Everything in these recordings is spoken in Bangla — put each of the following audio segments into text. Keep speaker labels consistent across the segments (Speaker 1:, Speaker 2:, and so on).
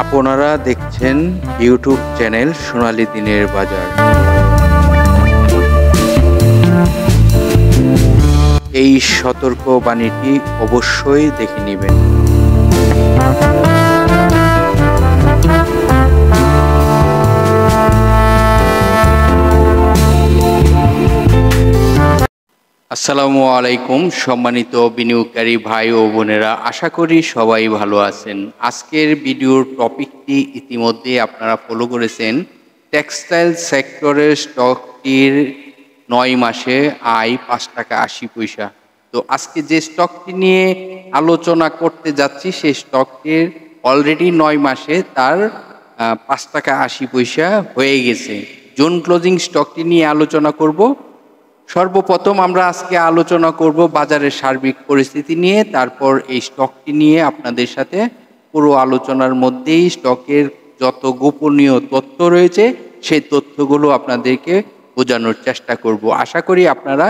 Speaker 1: আপনারা দেখছেন ইউটিউব চ্যানেল সোনালী দিনের বাজার। এই সতর্ক বাণীটি অবশ্যই দেখে নেবেন। আসসালামু আলাইকুম সম্মানিত বিনিয়োগকারী ভাই ও বোনেরা, আশা করি সবাই ভালো আছেন। আজকের ভিডিওর টপিকটি ইতিমধ্যে আপনারা ফলো করেছেন। টেক্সটাইল সেক্টরের স্টকটির 9 মাসে আয় 5 টাকা 80 পয়সা। তো আজকে যে স্টকটি নিয়ে আলোচনা করতে যাচ্ছি সেই স্টকটির অলরেডি 9 মাসে তার 5 টাকা 80 পয়সা হয়ে গেছে। জুন ক্লোজিং স্টকটি নিয়ে আলোচনা করব। সর্বপ্রথম আমরা আজকে আলোচনা করব বাজারের সার্বিক পরিস্থিতি নিয়ে, তারপর এই স্টকটি নিয়ে আপনাদের সাথে পুরো আলোচনার মধ্যেই স্টকের যত গোপনীয় তথ্য রয়েছে সেই তথ্যগুলো আপনাদেরকে বোঝানোর চেষ্টা করব। আশা করি আপনারা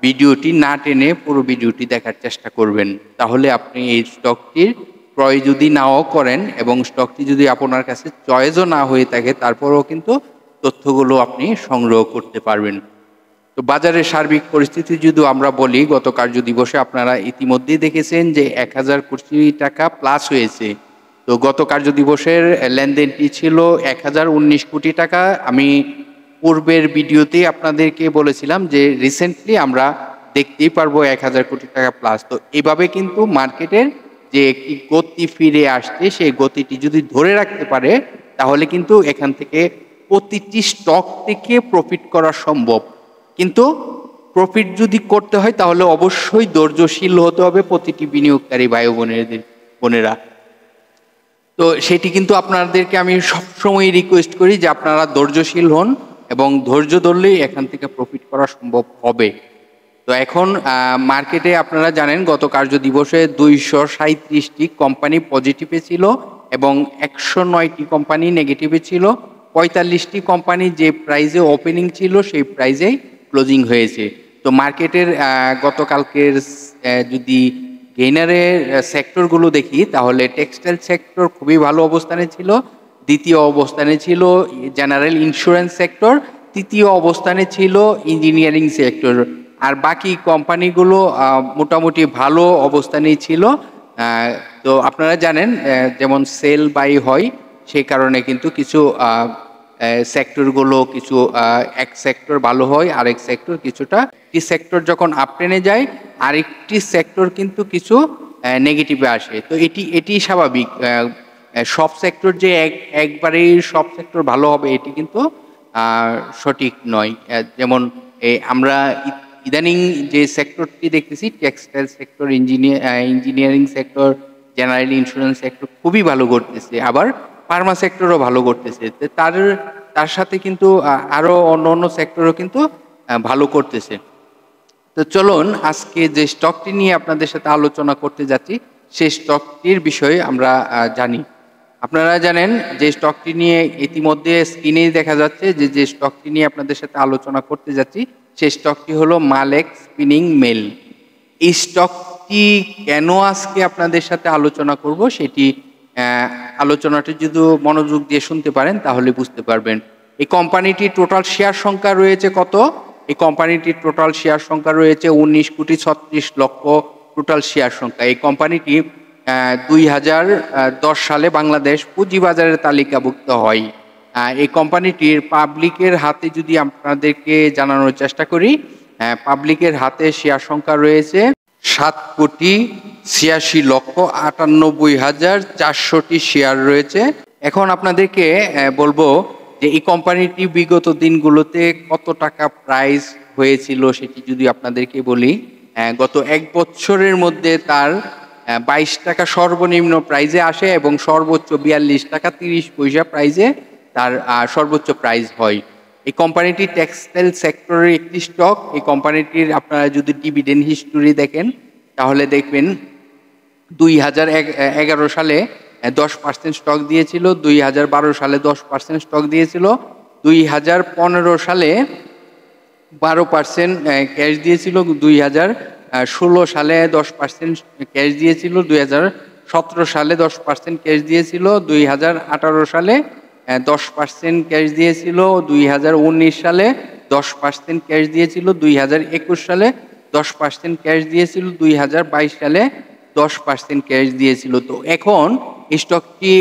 Speaker 1: ভিডিওটি না টেনে পুরো ভিডিওটি দেখার চেষ্টা করবেন, তাহলে আপনি এই স্টকটির ক্রয় যদি নাও করেন এবং স্টকটি যদি আপনার কাছে চয়েসও না হয়ে থাকে তারপরেও কিন্তু তথ্যগুলো আপনি সংগ্রহ করতে পারবেন। তো বাজারের সার্বিক পরিস্থিতি যদি আমরা বলি, গত কার্য দিবসে আপনারা ইতিমধ্যেই দেখেছেন যে 1000 কোটি টাকা প্লাস হয়েছে। তো গত কার্য দিবসের লেনদেনটি ছিল 1019 কোটি টাকা। আমি পূর্বের ভিডিওতে আপনাদেরকে বলেছিলাম যে রিসেন্টলি আমরা দেখতেই পারবো 1000 কোটি টাকা প্লাস। তো এইভাবে কিন্তু মার্কেটের যে একটি গতি ফিরে আসছে সেই গতিটি যদি ধরে রাখতে পারে তাহলে কিন্তু এখান থেকে প্রতিটি স্টক থেকে প্রফিট করা সম্ভব। কিন্তু প্রফিট যদি করতে হয় তাহলে অবশ্যই ধৈর্যশীল হতে হবে প্রতিটি বিনিয়োগকারী ভাই বোনেরা। তো সেটি কিন্তু আপনাদেরকে আমি সবসময় রিকোয়েস্ট করি যে আপনারা ধৈর্যশীল হন এবং ধৈর্য ধরলেই এখান থেকে প্রফিট করা সম্ভব হবে। তো এখন মার্কেটে আপনারা জানেন গত কার্য দিবসে 237টি কোম্পানি পজিটিভে ছিল এবং 109টি কোম্পানি নেগেটিভে ছিল। 45টি কোম্পানি যে প্রাইজে ওপেনিং ছিল সেই প্রাইজেই ক্লোজিং হয়েছে। তো মার্কেটের গতকালকের যদি গেইনারের সেক্টরগুলো দেখি তাহলে টেক্সটাইল সেক্টর খুবই ভালো অবস্থানে ছিল, দ্বিতীয় অবস্থানে ছিল জেনারেল ইন্স্যুরেন্স সেক্টর, তৃতীয় অবস্থানে ছিল ইঞ্জিনিয়ারিং সেক্টর, আর বাকি কোম্পানিগুলো মোটামুটি ভালো অবস্থানেই ছিল। তো আপনারা জানেন যেমন সেল বাই হয় সেই কারণে কিন্তু কিছু সেক্টরগুলো কিছু এক সেক্টর ভালো হয়, আরেক সেক্টর কিছুটা, একটি সেক্টর যখন আপ টেনে যায় আরেকটি সেক্টর কিন্তু কিছু নেগেটিভে আসে। তো এটি স্বাভাবিক। সব সেক্টর যে একবারেই সব সেক্টর ভালো হবে এটি কিন্তু সঠিক নয়। যেমন আমরা ইদানিং যে সেক্টরটি দেখতেছি textile sector, engineering sector, general insurance sector খুবই ভালো করতেছে, আবার ফার্মা সেক্টরও ভালো করতেছে। তার সাথে কিন্তু আরও অন্য সেক্টরও কিন্তু ভালো করতেছে। তো চলুন আজকে যে স্টকটি নিয়ে আপনাদের সাথে আলোচনা করতে যাচ্ছি সেই স্টকটির বিষয়ে আমরা জানি। আপনারা জানেন যে স্টকটি নিয়ে ইতিমধ্যে স্ক্রিনেই দেখা যাচ্ছে যে স্টকটি নিয়ে আপনাদের সাথে আলোচনা করতে যাচ্ছি সেই স্টকটি হলো মালেক স্পিনিং মিল। এই স্টকটি কেন আজকে আপনাদের সাথে আলোচনা করব সেটি আলোচনাটি যদি মনোযোগ দিয়ে শুনতে পারেন তাহলে বুঝতে পারবেন। এই কোম্পানিটির টোটাল শেয়ার সংখ্যা রয়েছে কত? এই কোম্পানিটির টোটাল শেয়ার সংখ্যা রয়েছে 19,36,00,000 টোটাল শেয়ার সংখ্যা। এই কোম্পানিটি 2010 সালে বাংলাদেশ পুঁজিবাজারের তালিকাভুক্ত হয়। এই কোম্পানিটির পাবলিকের হাতে যদি আপনাদেরকে জানানোর চেষ্টা করি, পাবলিকের হাতে শেয়ার সংখ্যা রয়েছে 7,86,98,400টি শেয়ার রয়েছে। এখন আপনাদেরকে বলবো যে এই কোম্পানিটি বিগত দিনগুলোতে কত টাকা প্রাইস হয়েছিল সেটি যদি আপনাদেরকে বলি, গত 1 বছরের মধ্যে তার 22 টাকা সর্বনিম্ন প্রাইজে আসে এবং সর্বোচ্চ 42 টাকা 30 পয়সা প্রাইজে তার সর্বোচ্চ প্রাইস হয়। এই কোম্পানিটি টেক্সটাইল সেক্টরের একটি স্টক। এই কোম্পানিটির আপনারা যদি ডিভিডেন্ড হিস্টোরি দেখেন তাহলে দেখবেন 2011 সালে 10% স্টক দিয়েছিল, 2012 সালে 10% স্টক দিয়েছিল, 2015 সালে 12% ক্যাশ দিয়েছিল, 2016 সালে 10% ক্যাশ দিয়েছিল, 2017 সালে 10% ক্যাশ দিয়েছিল, 2018 সালে 10% ক্যাশ দিয়েছিল, 2019 সালে 10% ক্যাশ দিয়েছিল, 2021 সালে 10% ক্যাশ দিয়েছিল, 2022 সালে 10% ক্যাশ দিয়েছিল। তো এখন স্টকটি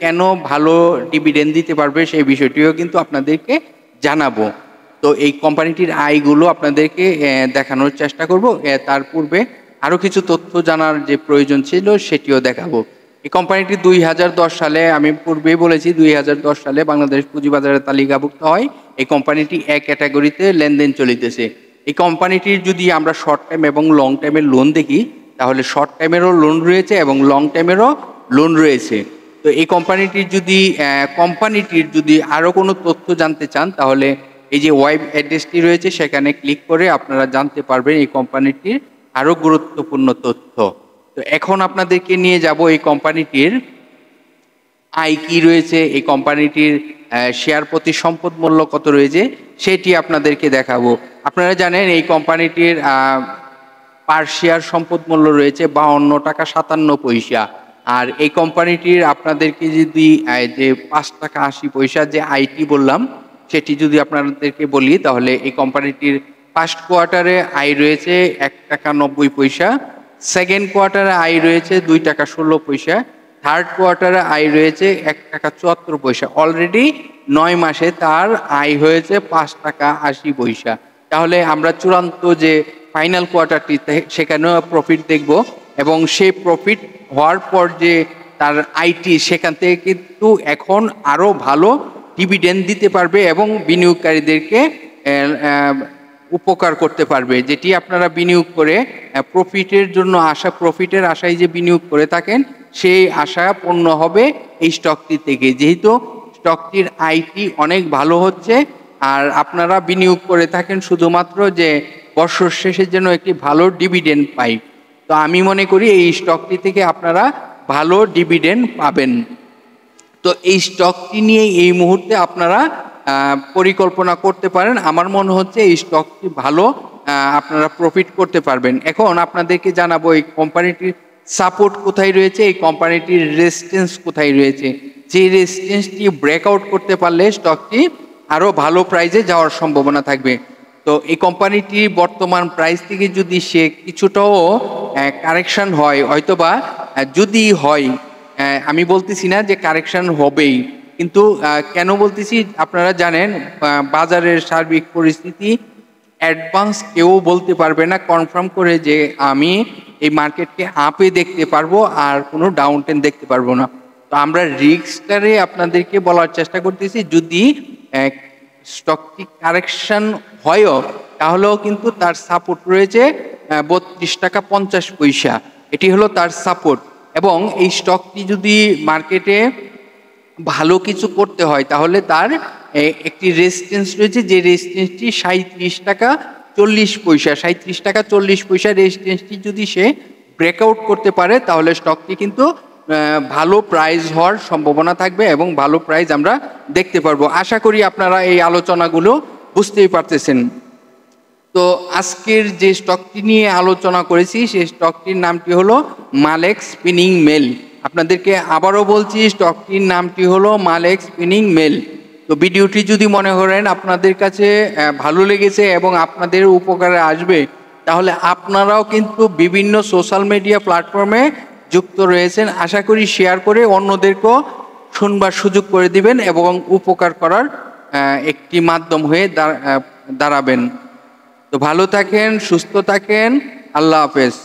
Speaker 1: কেন ভালো ডিভিডেন্ড দিতে পারবে সেই বিষয়টিও কিন্তু আপনাদেরকে জানাবো। তো এই কোম্পানিটির আয়গুলো আপনাদেরকে দেখানোর চেষ্টা করব। তার পূর্বে আরও কিছু তথ্য জানার যে প্রয়োজন ছিল সেটিও দেখাবো। এই কোম্পানিটি 2010 সালে, আমি পূর্বেই বলেছি, 2010 সালে বাংলাদেশ পুঁজিবাজারে তালিকাভুক্ত হয়। এই কোম্পানিটি এক ক্যাটাগরিতে লেনদেন চলিতেছে। এই কোম্পানিটির যদি আমরা শর্ট টাইম এবং লং টাইমের লোন দেখি, তাহলে শর্ট টাইমেরও লোন রয়েছে এবং লং টাইমেরও লোন রয়েছে। তো এই কোম্পানিটির যদি আরও কোনো তথ্য জানতে চান, তাহলে এই যে ওয়েব অ্যাড্রেসটি রয়েছে সেখানে ক্লিক করে আপনারা জানতে পারবেন এই কোম্পানিটির আরও গুরুত্বপূর্ণ তথ্য। তো এখন আপনাদেরকে নিয়ে যাব এই কোম্পানিটির আয় কি রয়েছে, এই কোম্পানিটির শেয়ার প্রতি সম্পদ মূল্য কত রয়েছে সেটি আপনাদেরকে দেখাবো। আপনারা জানেন এই কোম্পানিটির পার শেয়ার সম্পদ মূল্য রয়েছে 52 টাকা 57 পয়সা। আর এই কোম্পানিটির আপনাদেরকে যদি যে 5 টাকা 80 পয়সা যে আইটি বললাম সেটি যদি আপনাদেরকে বলি, তাহলে এই কোম্পানিটির ফার্স্ট কোয়ার্টারে আয় রয়েছে 1 টাকা 90 পয়সা, সেকেন্ড কোয়ার্টারে আয় রয়েছে 2 টাকা 16 পয়সা, থার্ড কোয়ার্টারে আয় রয়েছে 1 টাকা 74 পয়সা। অলরেডি 9 মাসে তার আয় হয়েছে 5 টাকা 80 পয়সা। তাহলে আমরা চূড়ান্ত যে ফাইনাল কোয়ার্টারটিতে সেখানেও প্রফিট দেখব, এবং সেই প্রফিট হওয়ার পর যে তার আইটি সেখান থেকে কিন্তু এখন আরও ভালো ডিভিডেন্ড দিতে পারবে এবং বিনিয়োগকারীদেরকে উপকার করতে পারবে, যেটি আপনারা বিনিয়োগ করে প্রফিটের আশায় যে বিনিয়োগ করে থাকেন সেই আশা পূর্ণ হবে এই স্টকটি থেকে। যেহেতু স্টকটির আইটি অনেক ভালো হচ্ছে আর আপনারা বিনিয়োগ করে থাকেন শুধুমাত্র যে বছর শেষে যেন একটি ভালো ডিভিডেন্ড পাই, তো আমি মনে করি এই স্টকটি থেকে আপনারা ভালো ডিভিডেন্ড পাবেন। তো এই স্টকটি নিয়ে এই মুহূর্তে আপনারা পরিকল্পনা করতে পারেন। আমার মনে হচ্ছে এই স্টকটি ভালো, আপনারা প্রফিট করতে পারবেন। এখন আপনাদেরকে জানাবো এই কোম্পানিটির সাপোর্ট কোথায় রয়েছে, এই কোম্পানিটির রেজিস্ট্যান্স কোথায় রয়েছে। যে রেজিস্ট্যান্সটি ব্রেকআউট করতে পারলে স্টকটি আরও ভালো প্রাইজে যাওয়ার সম্ভাবনা থাকবে। তো এই কোম্পানিটির বর্তমান প্রাইস থেকে যদি সে কিছুটাও কারেকশন হয়, হয়তোবা যদি হয়, আমি বলতেছি না যে কারেকশন হবেই, কিন্তু কেন বলতেছি আপনারা জানেন বাজারের সার্বিক পরিস্থিতি অ্যাডভান্স কেউ বলতে পারবে না কনফার্ম করে যে আমি এই মার্কেটকে আপে দেখতে পারবো আর কোনো ডাউন ট্রেন্ড দেখতে পারবো না। তো আমরা রিস্কটারে আপনাদেরকে বলার চেষ্টা করতেছি, যদি স্টকটি কারেকশন হয়ও তাহলেও কিন্তু তার সাপোর্ট রয়েছে 32 টাকা 50 পয়সা, এটি হলো তার সাপোর্ট। এবং এই স্টকটি যদি মার্কেটে ভালো কিছু করতে হয় তাহলে তার একটি রেজিস্ট্যান্স রয়েছে, যে রেজিস্ট্যান্সটি 37 টাকা 40 পয়সা, 37 টাকা 40 পয়সা রেজিস্ট্যান্সটি যদি সে ব্রেকআউট করতে পারে তাহলে স্টকটি কিন্তু ভালো প্রাইস হওয়ার সম্ভাবনা থাকবে এবং ভালো প্রাইস আমরা দেখতে পারবো। আশা করি আপনারা এই আলোচনাগুলো বুঝতেই পারতেছেন। তো আজকের যে স্টকটি নিয়ে আলোচনা করেছি সেই স্টকটির নামটি হলো মালেক স্পিনিং মিল। আপনাদেরকে আবারও বলছি, স্টকটির নামটি হলো মালেক স্পিনিং মিল। তো ভিডিওটি যদি মনে করেন আপনাদের কাছে ভালো লেগেছে এবং আপনাদের উপকারে আসবে, তাহলে আপনারাও কিন্তু বিভিন্ন সোশ্যাল মিডিয়া প্ল্যাটফর্মে যুক্ত রয়েছেন। আশা করি শেয়ার করে অন্যদেরকেও শুনবার সুযোগ করে দিবেন এবং উপকার করার একটি মাধ্যম হয়ে দাঁড়াবেন। তো ভালো থাকেন, সুস্থ থাকেন, আল্লাহ হাফেজ।